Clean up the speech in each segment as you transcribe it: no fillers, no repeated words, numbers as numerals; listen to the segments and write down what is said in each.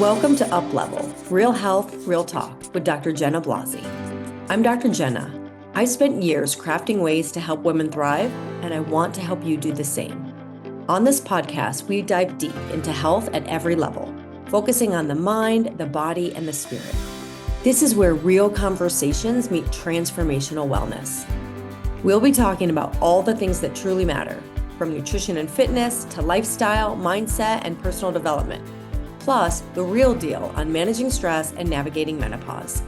Welcome to Up Level, Real Health, Real Talk with Dr. Jenna Blasi. I'm Dr. Jenna. I spent years crafting ways to help women thrive, and I want to help you do the same. On this podcast, we dive deep into health at every level, focusing on the mind, the body, and the spirit. This is where real conversations meet transformational wellness. We'll be talking about all the things that truly matter, from nutrition and fitness to lifestyle, mindset, and personal development. Plus, the real deal on managing stress and navigating menopause.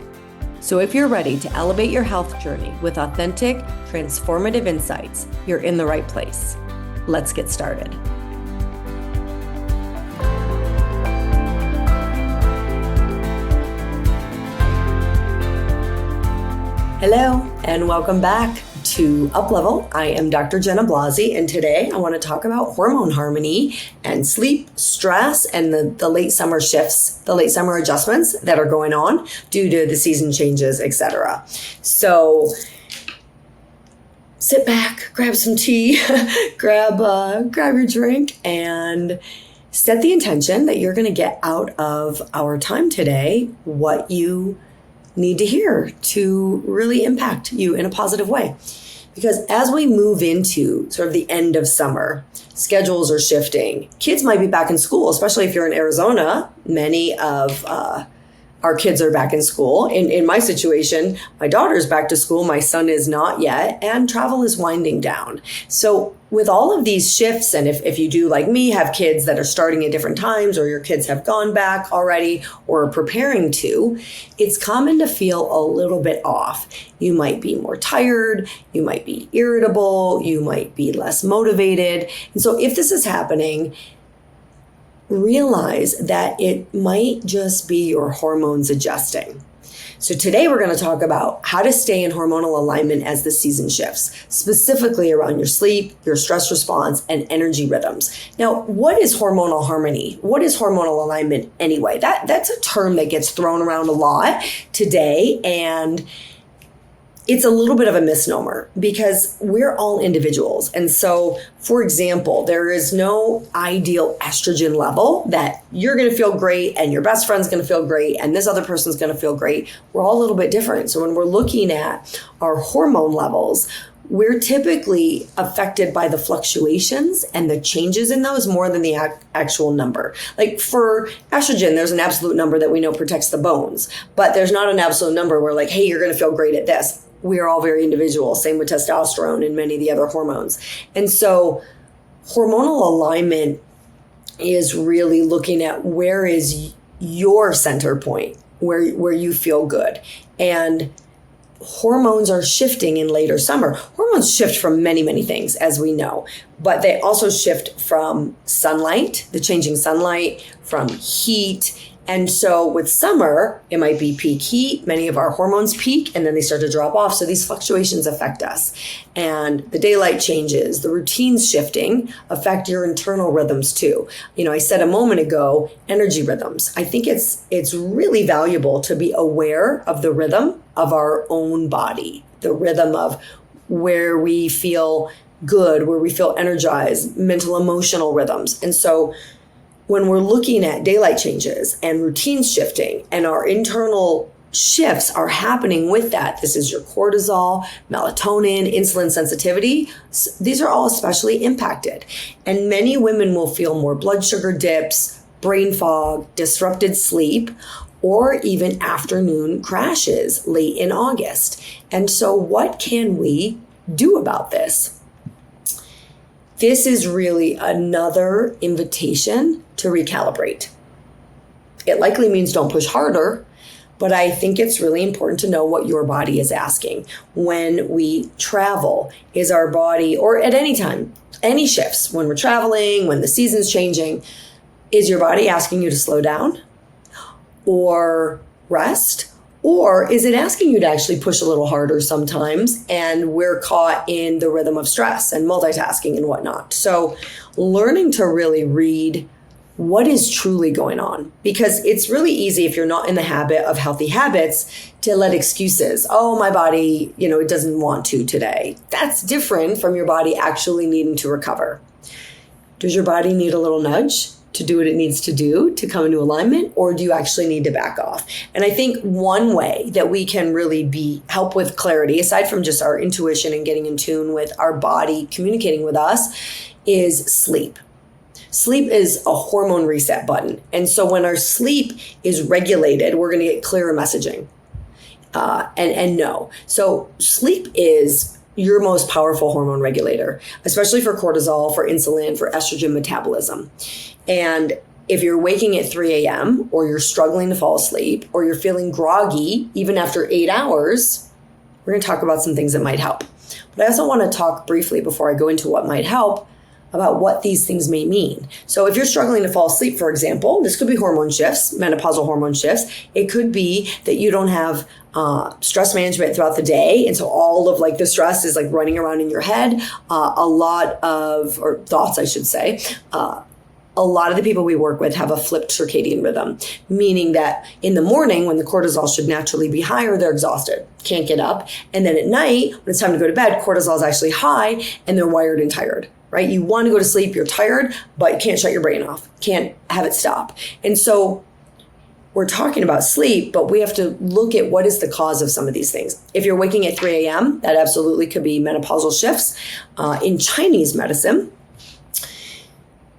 So if you're ready to elevate your health journey with authentic, transformative insights, you're in the right place. Let's get started. Hello, and welcome back to Up Level. I am Dr. Jenna Blasi, and today I want to talk about hormone harmony and sleep, stress, and the late summer shifts, the late summer adjustments that are going on due to the season changes, etc. So sit back, grab some tea, grab your drink, and set the intention that you're going to get out of our time today what you need to hear to really impact you in a positive way. Because as we move into sort of the end of summer, schedules are shifting. Kids might be back in school, especially if you're in Arizona. Many of our kids are back in school. In my situation, my daughter's back to school. My son is not yet, and travel is winding down. So with all of these shifts, and if you do, like me, have kids that are starting at different times, or your kids have gone back already or are preparing to, it's common to feel a little bit off. You might be more tired, you might be irritable, you might be less motivated. And so if this is happening, realize that it might just be your hormones adjusting. So today we're going to talk about how to stay in hormonal alignment as the season shifts, specifically around your sleep, your stress response, and energy rhythms. Now, what is hormonal harmony? What is hormonal alignment anyway? That's a term that gets thrown around a lot today, and it's a little bit of a misnomer because we're all individuals. And so, for example, there is no ideal estrogen level that you're going to feel great and your best friend's going to feel great and this other person's going to feel great. We're all a little bit different. So when we're looking at our hormone levels, we're typically affected by the fluctuations and the changes in those more than the actual number. Like for estrogen, there's an absolute number that we know protects the bones, but there's not an absolute number where like, hey, you're going to feel great at this. We are all very individual. Same with testosterone and many of the other hormones. And so hormonal alignment is really looking at where is your center point, where you feel good. And hormones are shifting in later summer. Hormones shift from many, many things, as we know, but they also shift from sunlight, the changing sunlight, from heat. And so with summer, it might be peak heat. Many of our hormones peak and then they start to drop off. So these fluctuations affect us. And the daylight changes, the routines shifting affect your internal rhythms too. You know, I said a moment ago, energy rhythms. I think it's really valuable to be aware of the rhythm of our own body, the rhythm of where we feel good, where we feel energized, mental, emotional rhythms. And so when we're looking at daylight changes and routines shifting and our internal shifts are happening with that, this is your cortisol, melatonin, insulin sensitivity. These are all especially impacted. And many women will feel more blood sugar dips, brain fog, disrupted sleep, or even afternoon crashes late in August. And so what can we do about this? This is really another invitation to recalibrate. It likely means don't push harder, but I think it's really important to know what your body is asking. When we travel, is our body, or at any time, any shifts, when we're traveling, when the season's changing, is your body asking you to slow down or rest? Or is it asking you to actually push a little harder sometimes, and we're caught in the rhythm of stress and multitasking and whatnot? So learning to really read what is truly going on, because it's really easy if you're not in the habit of healthy habits to let excuses. Oh, my body, it doesn't want to today. That's different from your body actually needing to recover. Does your body need a little nudge? to do what it needs to do to come into alignment, or do you actually need to back off? And I think one way that we can really help with clarity, aside from just our intuition and getting in tune with our body communicating with us, is sleep. Sleep is a hormone reset button. And so when our sleep is regulated, we're going to get clearer messaging. And no. So sleep is your most powerful hormone regulator, especially for cortisol, for insulin, for estrogen metabolism. And if you're waking at 3 a.m. or you're struggling to fall asleep or you're feeling groggy even after 8 hours, we're going to talk about some things that might help. But I also want to talk briefly before I go into what might help about what these things may mean. So if you're struggling to fall asleep, for example, this could be hormone shifts, menopausal hormone shifts. It could be that you don't have stress management throughout the day. And so all of like the stress is like running around in your head. Or thoughts, I should say. A lot of the people we work with have a flipped circadian rhythm, meaning that in the morning when the cortisol should naturally be higher, they're exhausted, can't get up. And then at night, when it's time to go to bed, cortisol is actually high and they're wired and tired, right? You want to go to sleep, you're tired, but you can't shut your brain off, can't have it stop. And so we're talking about sleep, but we have to look at what is the cause of some of these things. If you're waking at 3 a.m., that absolutely could be menopausal shifts. In Chinese medicine,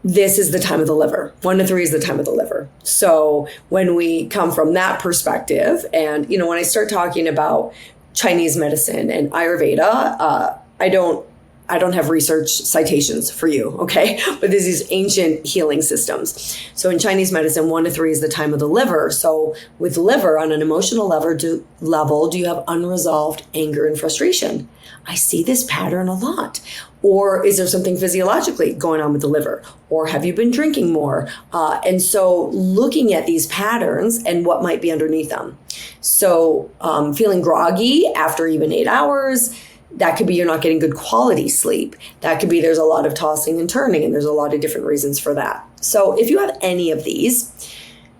this is the time of the liver. 1 to 3 is the time of the liver. So when we come from that perspective, and when I start talking about Chinese medicine and Ayurveda, I don't have research citations for you, okay? But there's these ancient healing systems. So in Chinese medicine, 1 to 3 is the time of the liver. So with liver, on an emotional level, do you have unresolved anger and frustration? I see this pattern a lot. Or is there something physiologically going on with the liver? Or have you been drinking more? And so looking at these patterns and what might be underneath them. So feeling groggy after even 8 hours, that could be you're not getting good quality sleep. That could be there's a lot of tossing and turning, and there's a lot of different reasons for that. So if you have any of these,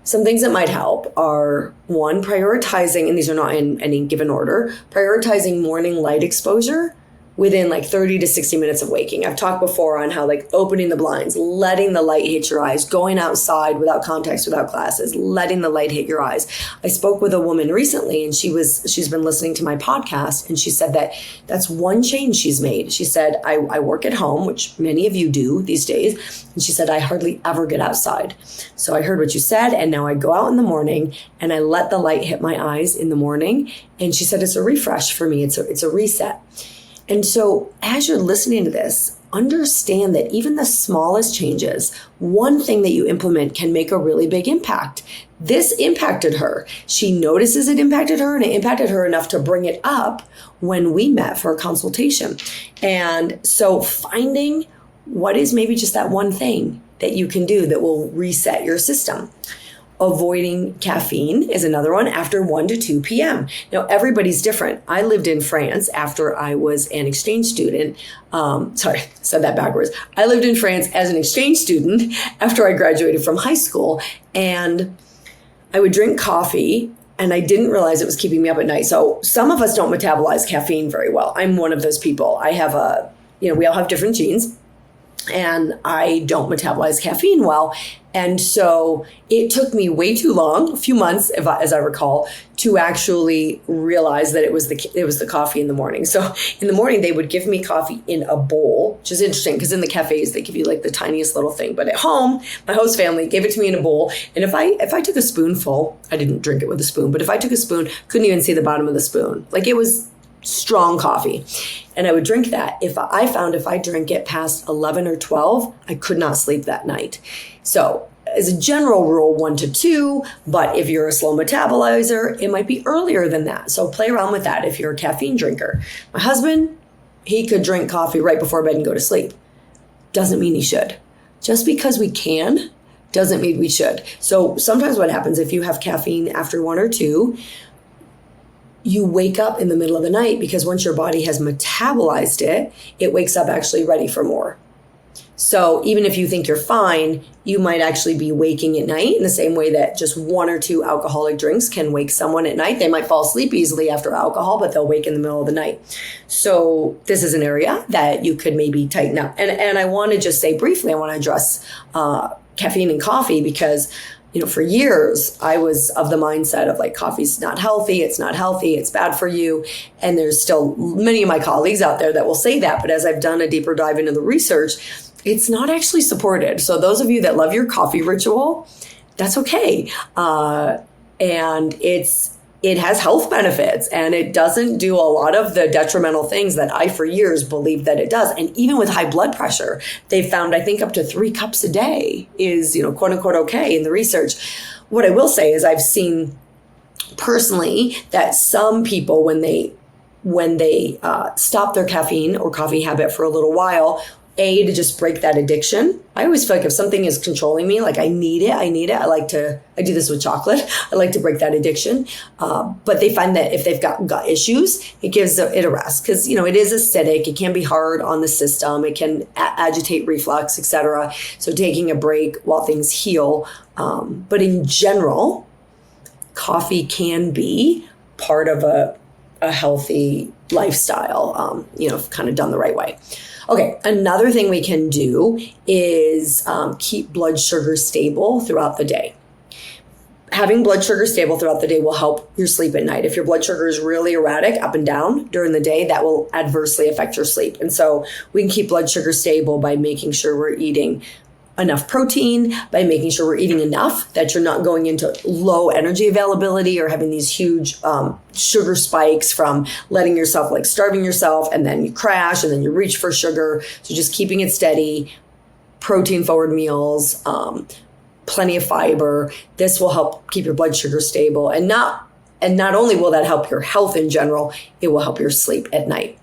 some things that might help are, one, prioritizing, and these are not in any given order, prioritizing morning light exposure within like 30 to 60 minutes of waking. I've talked before on how like opening the blinds, letting the light hit your eyes, going outside without contacts, without glasses, letting the light hit your eyes. I spoke with a woman recently and she's been listening to my podcast, and she said that that's one change she's made. She said, I work at home, which many of you do these days. And she said, I hardly ever get outside. So I heard what you said, and now I go out in the morning and I let the light hit my eyes in the morning. And she said, it's a refresh for me. It's a reset. And so as you're listening to this, understand that even the smallest changes, one thing that you implement can make a really big impact. This impacted her. She notices it impacted her, and it impacted her enough to bring it up when we met for a consultation. And so finding what is maybe just that one thing that you can do that will reset your system. Avoiding caffeine is another one after 1 to 2 p.m. Now, everybody's different. I lived in France after I was an exchange student. Said that backwards. I lived in France as an exchange student after I graduated from high school. And I would drink coffee, and I didn't realize it was keeping me up at night. So some of us don't metabolize caffeine very well. I'm one of those people. I have we all have different genes, and I don't metabolize caffeine well. And so it took me way too long, a few months, as I recall, to actually realize that it was the coffee in the morning. So in the morning, they would give me coffee in a bowl, which is interesting because in the cafes, they give you like the tiniest little thing. But at home, my host family gave it to me in a bowl. And if I took a spoonful, I didn't drink it with a spoon, but if I took a spoon, couldn't even see the bottom of the spoon. Like it was strong coffee. And I would drink that. If I drank it past 11 or 12, I could not sleep that night. So as a general rule, 1 to 2, but if you're a slow metabolizer, it might be earlier than that. So play around with that if you're a caffeine drinker. My husband, he could drink coffee right before bed and go to sleep. Doesn't mean he should. Just because we can doesn't mean we should. So sometimes what happens if you have caffeine after 1 or 2, you wake up in the middle of the night because once your body has metabolized it, it wakes up actually ready for more. So even if you think you're fine, you might actually be waking at night in the same way that just 1 or 2 alcoholic drinks can wake someone at night. They might fall asleep easily after alcohol, but they'll wake in the middle of the night. So this is an area that you could maybe tighten up. And I want to just say briefly, I want to address caffeine in coffee because, for years I was of the mindset of like, coffee's not healthy, it's bad for you. And there's still many of my colleagues out there that will say that. But as I've done a deeper dive into the research, it's not actually supported. So those of you that love your coffee ritual, that's okay. And it has health benefits, and it doesn't do a lot of the detrimental things that I for years believed that it does. And even with high blood pressure, they found, I think, up to 3 cups a day is, quote unquote, okay in the research. What I will say is I've seen personally that some people, when they stop their caffeine or coffee habit for a little while, to just break that addiction. I always feel like if something is controlling me, like I need it. I do this with chocolate. I like to break that addiction. But they find that if they've got gut issues, it gives it a rest because, it is acidic. It can be hard on the system. It can agitate reflux, etc. So taking a break while things heal. But in general, coffee can be part of a healthy lifestyle, kind of done the right way. Okay, another thing we can do is keep blood sugar stable throughout the day. Having blood sugar stable throughout the day will help your sleep at night. If your blood sugar is really erratic up and down during the day, that will adversely affect your sleep. And so we can keep blood sugar stable by making sure we're eating enough protein, by making sure we're eating enough, that you're not going into low energy availability or having these huge sugar spikes from letting yourself, like starving yourself, and then you crash and then you reach for sugar. So just keeping it steady, protein forward meals, plenty of fiber. This will help keep your blood sugar stable. And not only will that help your health in general, it will help your sleep at night.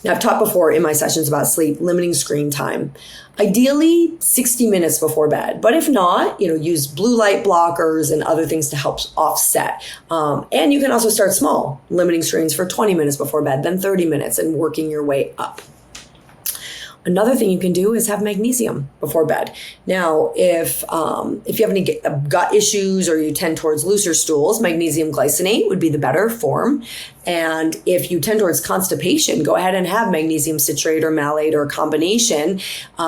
Now, I've talked before in my sessions about sleep, limiting screen time. Ideally, 60 minutes before bed. But if not, use blue light blockers and other things to help offset. And you can also start small, limiting screens for 20 minutes before bed, then 30 minutes, and working your way up. Another thing you can do is have magnesium before bed. Now, if you have any gut issues or you tend towards looser stools, magnesium glycinate would be the better form. And if you tend towards constipation, go ahead and have magnesium citrate or malate or a combination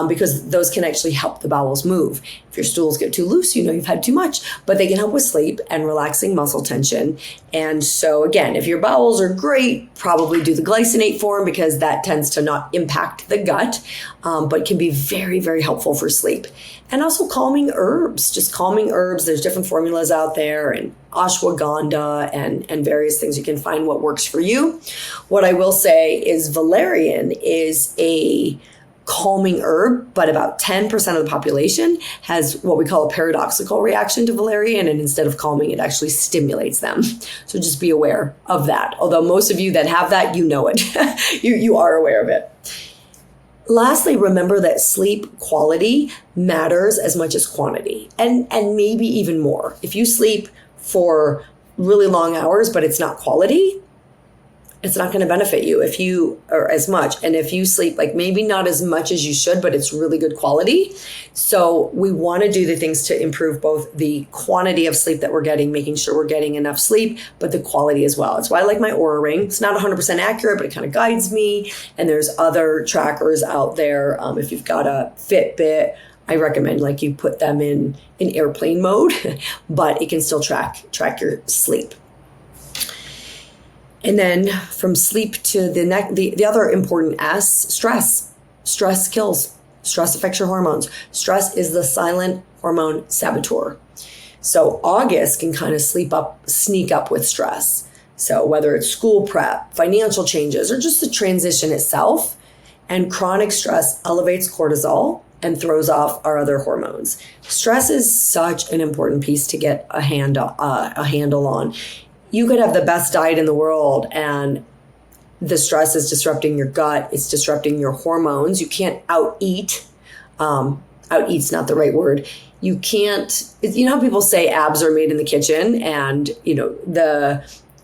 because those can actually help the bowels move. If your stools get too loose, you've had too much, but they can help with sleep and relaxing muscle tension. And so again, if your bowels are great, probably do the glycinate form because that tends to not impact the gut, but can be very, very helpful for sleep. And also calming herbs, There's different formulas out there, and ashwagandha and various things. You can find what works for you. What I will say is valerian is a calming herb, but about 10% of the population has what we call a paradoxical reaction to valerian, and instead of calming, it actually stimulates them. So just be aware of that. Although most of you that have that, it. you are aware of it. Lastly, remember that sleep quality matters as much as quantity, and maybe even more. If you sleep for really long hours, but it's not quality, it's not going to benefit you or as much. And if you sleep like maybe not as much as you should, but it's really good quality. So we want to do the things to improve both the quantity of sleep that we're getting, making sure we're getting enough sleep, but the quality as well. It's why I like my Oura Ring. It's not 100% accurate, but it kind of guides me. And there's other trackers out there. If you've got a Fitbit, I recommend you put them in airplane mode, but it can still track your sleep. And then from sleep to the other important S, stress. Stress kills. Stress affects your hormones. Stress is the silent hormone saboteur. So August can kind of sneak up with stress. So whether it's school prep, financial changes, or just the transition itself, and chronic stress elevates cortisol and throws off our other hormones. Stress is such an important piece to get a handle on. You could have the best diet in the world and the stress is disrupting your gut. It's disrupting your hormones. You can't out-eat. Out-eat's not the right word. You can't, how people say abs are made in the kitchen and,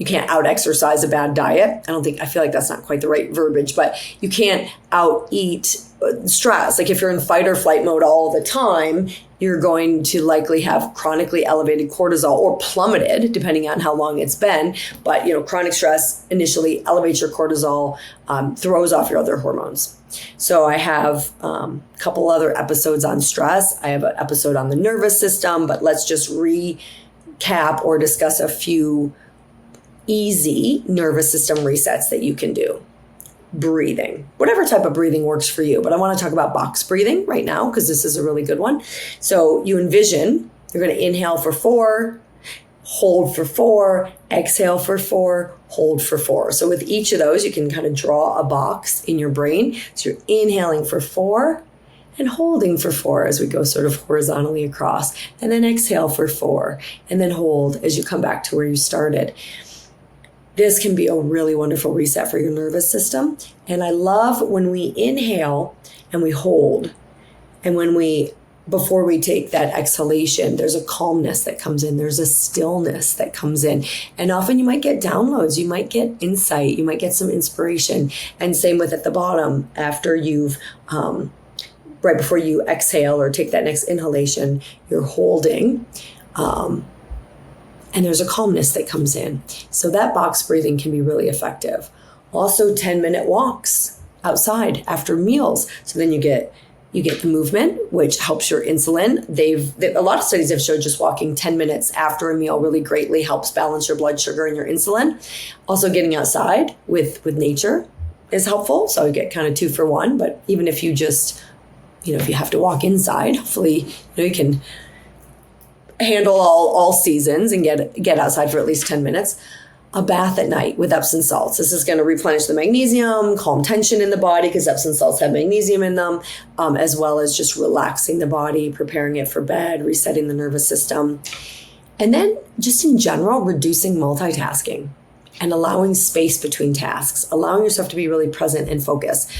You can't out exercise a bad diet. I feel like that's not quite the right verbiage, but you can't out eat stress. Like if you're in fight or flight mode all the time, you're going to likely have chronically elevated cortisol or plummeted, depending on how long it's been. But, chronic stress initially elevates your cortisol, throws off your other hormones. So I have a couple other episodes on stress. I have an episode on the nervous system, but let's just recap or discuss a few easy nervous system resets that you can do. Breathing, whatever type of breathing works for you. But I want to talk about box breathing right now because this is a really good one. So you envision you're going to inhale for 4, hold for 4, exhale for 4, hold for 4. So with each of those, you can kind of draw a box in your brain. So you're inhaling for 4 and holding for 4 as we go sort of horizontally across, and then exhale for 4 and then hold as you come back to where you started. This can be a really wonderful reset for your nervous system. And I love when we inhale and we hold. And before we take that exhalation, there's a calmness that comes in. There's a stillness that comes in. And often you might get downloads. You might get insight. You might get some inspiration. And same with at the bottom, after you've, right before you exhale or take that next inhalation, you're holding. And there's a calmness that comes in. So that box breathing can be really effective. Also 10-minute walks outside after meals. So then you get the movement, which helps your insulin. A lot of studies have showed just walking 10 minutes after a meal really greatly helps balance your blood sugar and your insulin. Also getting outside with nature is helpful. So you get kind of 2 for 1. But even if you just, if you have to walk inside, hopefully, you can handle all seasons and get outside for at least 10 minutes. A bath at night with Epsom salts. This is going to replenish the magnesium, calm tension in the body because Epsom salts have magnesium in them, as well as just relaxing the body, preparing it for bed, resetting the nervous system. And then just in general, reducing multitasking and allowing space between tasks, allowing yourself to be really present and focused.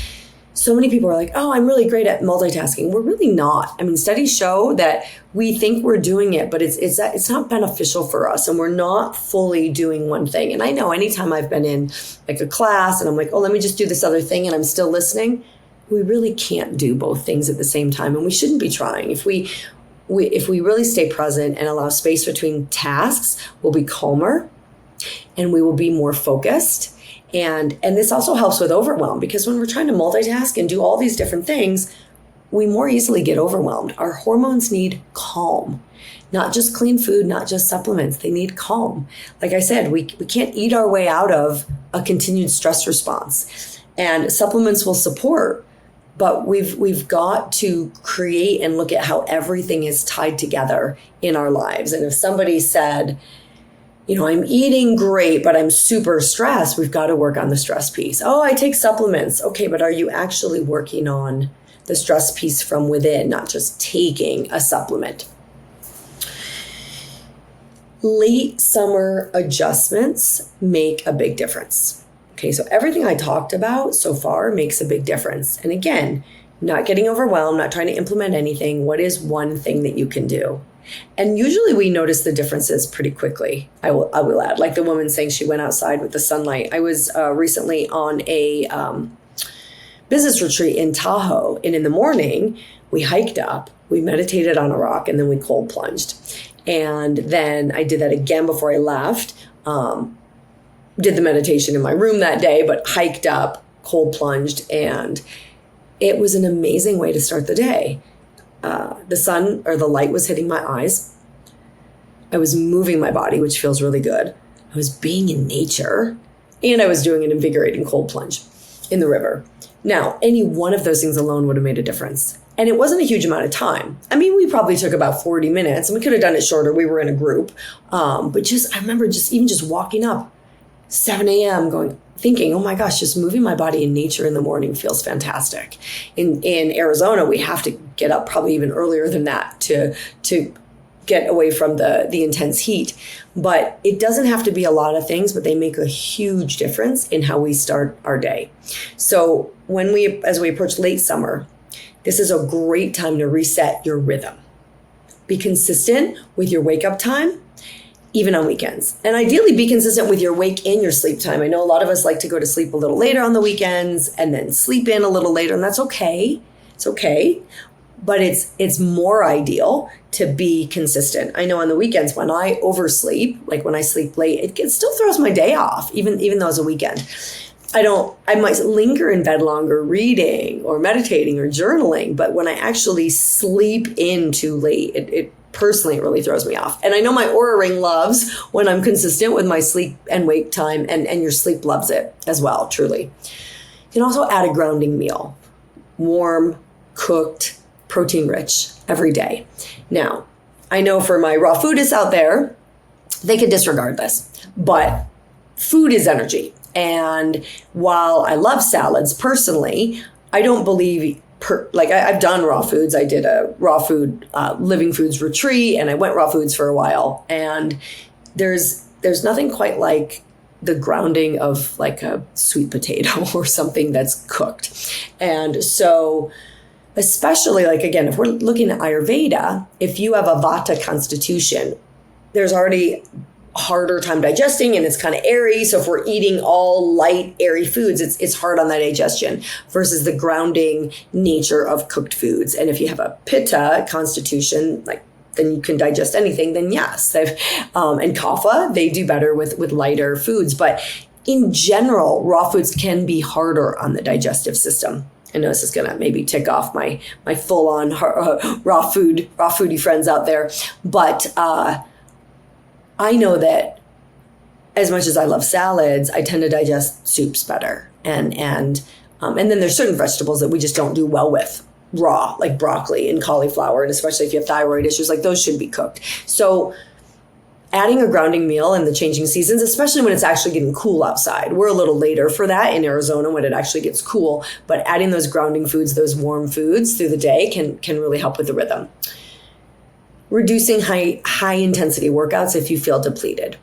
So many people are like, oh, I'm really great at multitasking. We're really not. Studies show that we think we're doing it, but it's not beneficial for us. And we're not fully doing one thing. And I know anytime I've been in like a class and I'm like, oh, let me just do this other thing and I'm still listening. We really can't do both things at the same time. And we shouldn't be trying. If we really stay present and allow space between tasks, we'll be calmer and we will be more focused. And this also helps with overwhelm because when we're trying to multitask and do all these different things, we more easily get overwhelmed. Our hormones need calm, not just clean food, not just supplements. They need calm. Like I said, we can't eat our way out of a continued stress response, and supplements will support, but we've got to create and look at how everything is tied together in our lives. And if somebody said, I'm eating great, but I'm super stressed, we've got to work on the stress piece. Oh, I take supplements. Okay, but are you actually working on the stress piece from within, not just taking a supplement? Late summer adjustments make a big difference. Okay, so everything I talked about so far makes a big difference. And again, not getting overwhelmed, not trying to implement anything. What is one thing that you can do? And usually we notice the differences pretty quickly. I will add, like the woman saying she went outside with the sunlight. I was recently on a business retreat in Tahoe, and in the morning we hiked up, we meditated on a rock, and then we cold plunged. And then I did that again before I left. Did the meditation in my room that day, but hiked up, cold plunged, and it was an amazing way to start the day. The sun or the light was hitting my eyes. I was moving my body, which feels really good. I was being in nature, and I was doing an invigorating cold plunge in the river. Now, any one of those things alone would have made a difference. And it wasn't a huge amount of time. We probably took about 40 minutes, and we could have done it shorter. We were in a group. But I remember just walking up 7 a.m. thinking, oh my gosh, just moving my body in nature in the morning feels fantastic. In Arizona, we have to get up probably even earlier than that to get away from the intense heat. But it doesn't have to be a lot of things, but they make a huge difference in how we start our day. So as we approach late summer, this is a great time to reset your rhythm. Be consistent with your wake up time even on weekends. And ideally be consistent with your wake and your sleep time. I know a lot of us like to go to sleep a little later on the weekends and then sleep in a little later, and that's okay. It's okay. But it's more ideal to be consistent. I know on the weekends when I oversleep, like when I sleep late, it still throws my day off, even though it's a weekend. I might linger in bed longer reading or meditating or journaling, but when I actually sleep in too late, it personally, it really throws me off. And I know my Aura Ring loves when I'm consistent with my sleep and wake time, and your sleep loves it as well, truly. You can also add a grounding meal, warm, cooked, protein rich every day. Now, I know for my raw foodists out there, they could disregard this, but food is energy. And while I love salads personally, I don't believe I've done raw foods. I did a raw food living foods retreat, and I went raw foods for a while. And there's nothing quite like the grounding of like a sweet potato or something that's cooked. And so, especially like, again, if we're looking at Ayurveda, if you have a Vata constitution, there's already harder time digesting and it's kind of airy. So if we're eating all light, airy foods, it's hard on that digestion versus the grounding nature of cooked foods. And if you have a Pitta constitution, like then you can digest anything, then yes. And Kapha, they do better with lighter foods. But in general, raw foods can be harder on the digestive system. I know this is going to maybe tick off my full-on raw foodie friends out there. But I know that as much as I love salads, I tend to digest soups better. And then there's certain vegetables that we just don't do well with raw, like broccoli and cauliflower. And especially if you have thyroid issues, like those should be cooked. So adding a grounding meal in the changing seasons, especially when it's actually getting cool outside. We're a little later for that in Arizona when it actually gets cool. But adding those grounding foods, those warm foods through the day can really help with the rhythm. Reducing high intensity workouts if you feel depleted.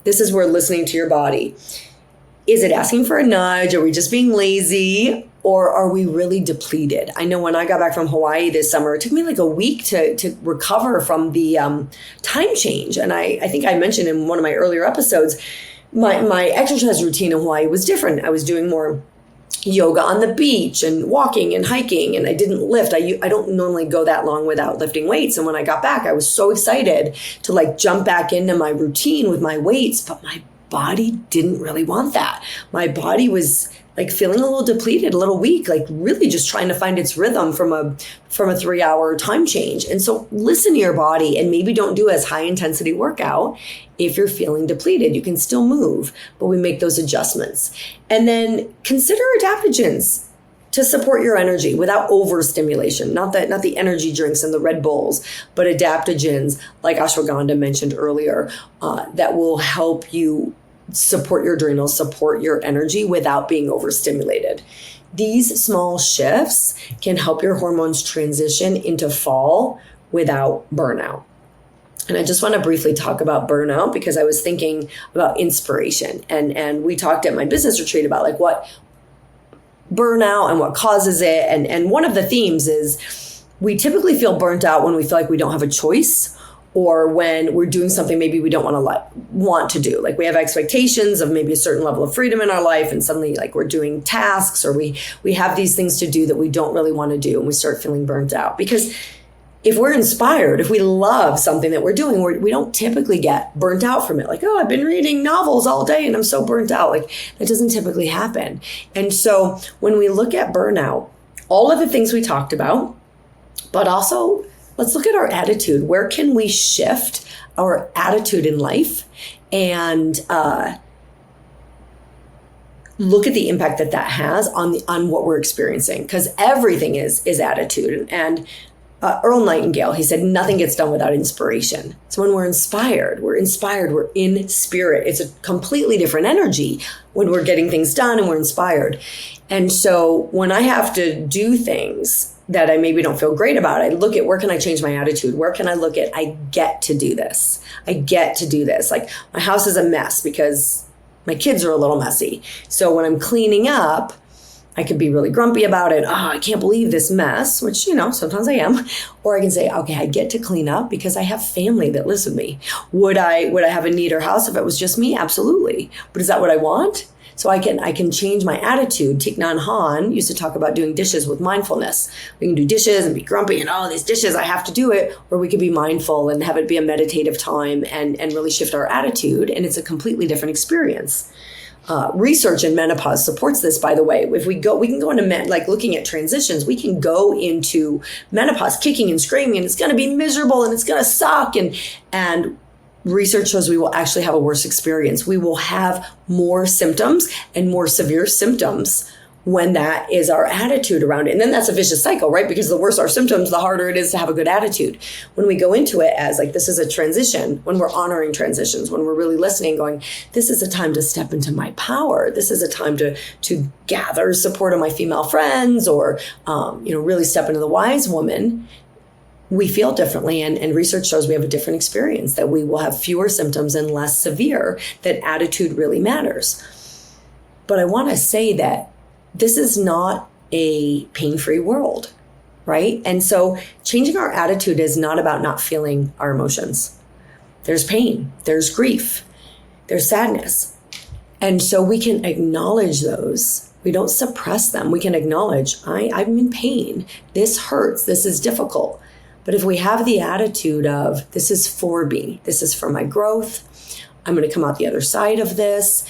This is where listening to your body. Is it asking for a nudge? Are we just being lazy? Or are we really depleted? I know when I got back from Hawaii this summer, it took me like a week to recover from the time change. And I think I mentioned in one of my earlier episodes, my exercise routine in Hawaii was different. I was doing more yoga on the beach and walking and hiking, and I didn't lift. I don't normally go that long without lifting weights. And when I got back, I was so excited to like jump back into my routine with my weights, but my body didn't really want that. My body was like feeling a little depleted, a little weak, like really just trying to find its rhythm from a 3-hour time change. And so listen to your body and maybe don't do as high intensity workout if you're feeling depleted. You can still move, but we make those adjustments. And then consider adaptogens to support your energy without overstimulation. Not the energy drinks and the Red Bulls, but adaptogens like ashwagandha mentioned earlier that will help you support your adrenals, support your energy without being overstimulated. These small shifts can help your hormones transition into fall without burnout. And I just want to briefly talk about burnout because I was thinking about inspiration. And we talked at my business retreat about like what burnout and what causes it. And one of the themes is we typically feel burnt out when we feel like we don't have a choice, or when we're doing something maybe we don't want to do. Like we have expectations of maybe a certain level of freedom in our life, and suddenly like we're doing tasks or we have these things to do that we don't really want to do, and we start feeling burnt out. Because if we're inspired, if we love something that we're doing, we don't typically get burnt out from it. Like, oh, I've been reading novels all day and I'm so burnt out. Like that doesn't typically happen. And so when we look at burnout, all of the things we talked about, but also let's look at our attitude. Where can we shift our attitude in life and look at the impact that has on what we're experiencing? Because everything is attitude. And Earl Nightingale, he said, nothing gets done without inspiration. So when we're inspired, we're in spirit. It's a completely different energy when we're getting things done and we're inspired. And so when I have to do things that I maybe don't feel great about, I look at where can I change my attitude? Where can I look at, I get to do this. I get to do this. Like my house is a mess because my kids are a little messy. So when I'm cleaning up, I could be really grumpy about it. Oh, I can't believe this mess, which, sometimes I am. Or I can say, okay, I get to clean up because I have family that lives with me. Would I have a neater house if it was just me? Absolutely. But is that what I want? So I can change my attitude. Thich Nhat Hanh used to talk about doing dishes with mindfulness. We can do dishes and be grumpy and, these dishes, I have to do it. Or we could be mindful and have it be a meditative time and really shift our attitude. And it's a completely different experience. Research in menopause supports this, by the way. If we can go into looking at transitions, we can go into menopause kicking and screaming, and it's going to be miserable and it's going to suck. And research shows we will actually have a worse experience. We will have more symptoms and more severe symptoms when that is our attitude around it. And then that's a vicious cycle, right? Because the worse our symptoms, the harder it is to have a good attitude. When we go into it as this is a transition, when we're honoring transitions, when we're really listening, going, this is a time to step into my power. This is a time to gather support of my female friends or, really step into the wise woman. We feel differently, and research shows we have a different experience, that we will have fewer symptoms and less severe, that attitude really matters. But I want to say that this is not a pain-free world, right? And so changing our attitude is not about not feeling our emotions. There's pain, there's grief, there's sadness. And so we can acknowledge those. We don't suppress them. We can acknowledge, I'm in pain. This hurts. This is difficult. But if we have the attitude of, this is for me, this is for my growth, I'm going to come out the other side of this.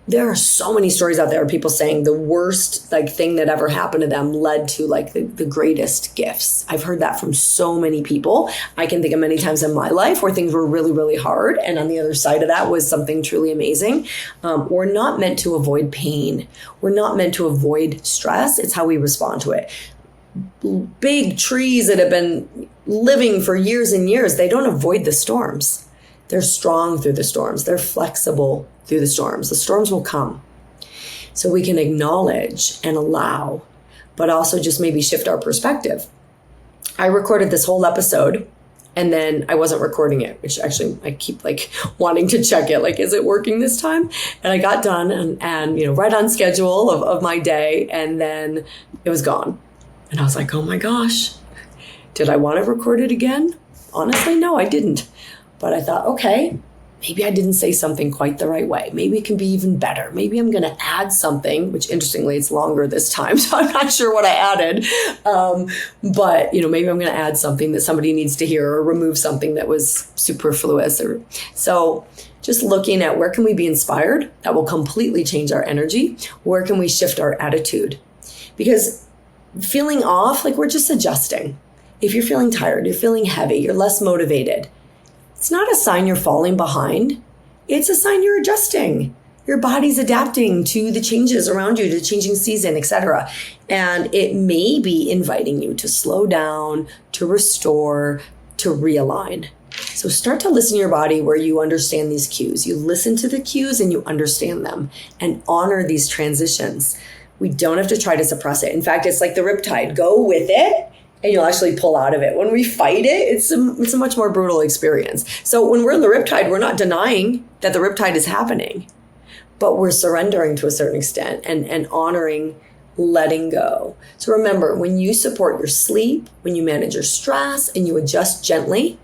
There are so many stories out there of people saying the worst thing that ever happened to them led to the greatest gifts. I've heard that from so many people. I can think of many times in my life where things were really, really hard. And on the other side of that was something truly amazing. We're not meant to avoid pain. We're not meant to avoid stress. It's how we respond to it. Big trees that have been living for years and years, they don't avoid the storms. They're strong through the storms. They're flexible through the storms. The storms will come. So we can acknowledge and allow, but also just maybe shift our perspective. I recorded this whole episode and then I wasn't recording it, which actually I keep wanting to check it. Is it working this time? And I got done and right on schedule of my day. And then it was gone. And I was like, oh my gosh, did I want to record it again? Honestly, no, I didn't. But I thought, okay, maybe I didn't say something quite the right way. Maybe it can be even better. Maybe I'm going to add something, which interestingly, it's longer this time. So I'm not sure what I added. But maybe I'm going to add something that somebody needs to hear or remove something that was superfluous. So just looking at where can we be inspired that will completely change our energy? Where can we shift our attitude? Because feeling off, we're just adjusting. If you're feeling tired, you're feeling heavy, you're less motivated, it's not a sign you're falling behind. It's a sign you're adjusting. Your body's adapting to the changes around you, to the changing season, etc. And it may be inviting you to slow down, to restore, to realign. So start to listen to your body where you understand these cues. You listen to the cues and you understand them and honor these transitions. We don't have to try to suppress it. In fact, it's like the riptide. Go with it and you'll actually pull out of it. When we fight it, it's a much more brutal experience. So when we're in the riptide, we're not denying that the riptide is happening, but we're surrendering to a certain extent and honoring letting go. So remember, when you support your sleep, when you manage your stress and you adjust gently,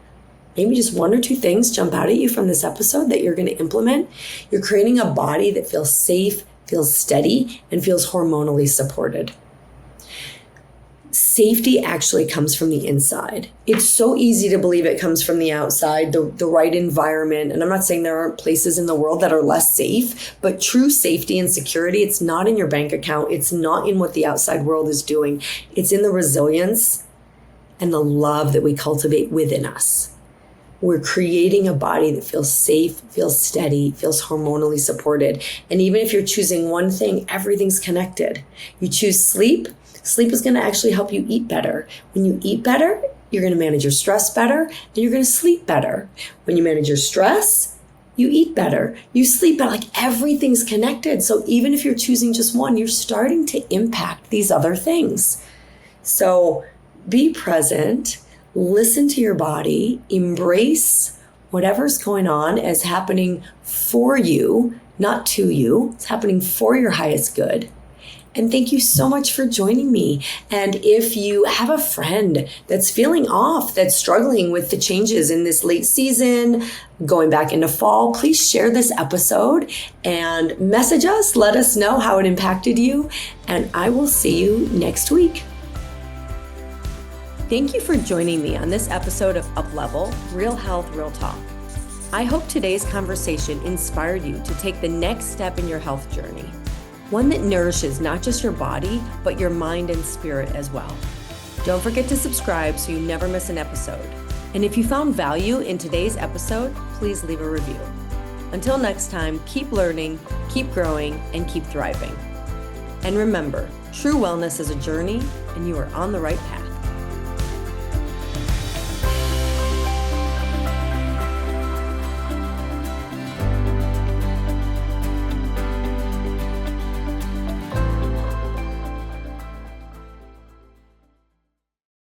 maybe just one or two things jump out at you from this episode that you're going to implement. You're creating a body that feels safe, feels steady, and feels hormonally supported. Safety actually comes from the inside. It's so easy to believe it comes from the outside, the right environment. And I'm not saying there aren't places in the world that are less safe, but true safety and security, it's not in your bank account. It's not in what the outside world is doing. It's in the resilience and the love that we cultivate within us. We're creating a body that feels safe, feels steady, feels hormonally supported. And even if you're choosing one thing, everything's connected. You choose sleep. Sleep is going to actually help you eat better. When you eat better, you're going to manage your stress better and you're going to sleep better. When you manage your stress, you eat better, you sleep better. Everything's connected. So even if you're choosing just one, you're starting to impact these other things. So be present, listen to your body, embrace whatever's going on as happening for you, not to you. It's happening for your highest good. And thank you so much for joining me. And if you have a friend that's feeling off, that's struggling with the changes in this late season, going back into fall, please share this episode and message us. Let us know how it impacted you. And I will see you next week. Thank you for joining me on this episode of Up Level, Real Health, Real Talk. I hope today's conversation inspired you to take the next step in your health journey, one that nourishes not just your body, but your mind and spirit as well. Don't forget to subscribe so you never miss an episode. And if you found value in today's episode, please leave a review. Until next time, keep learning, keep growing, and keep thriving. And remember, true wellness is a journey, and you are on the right path.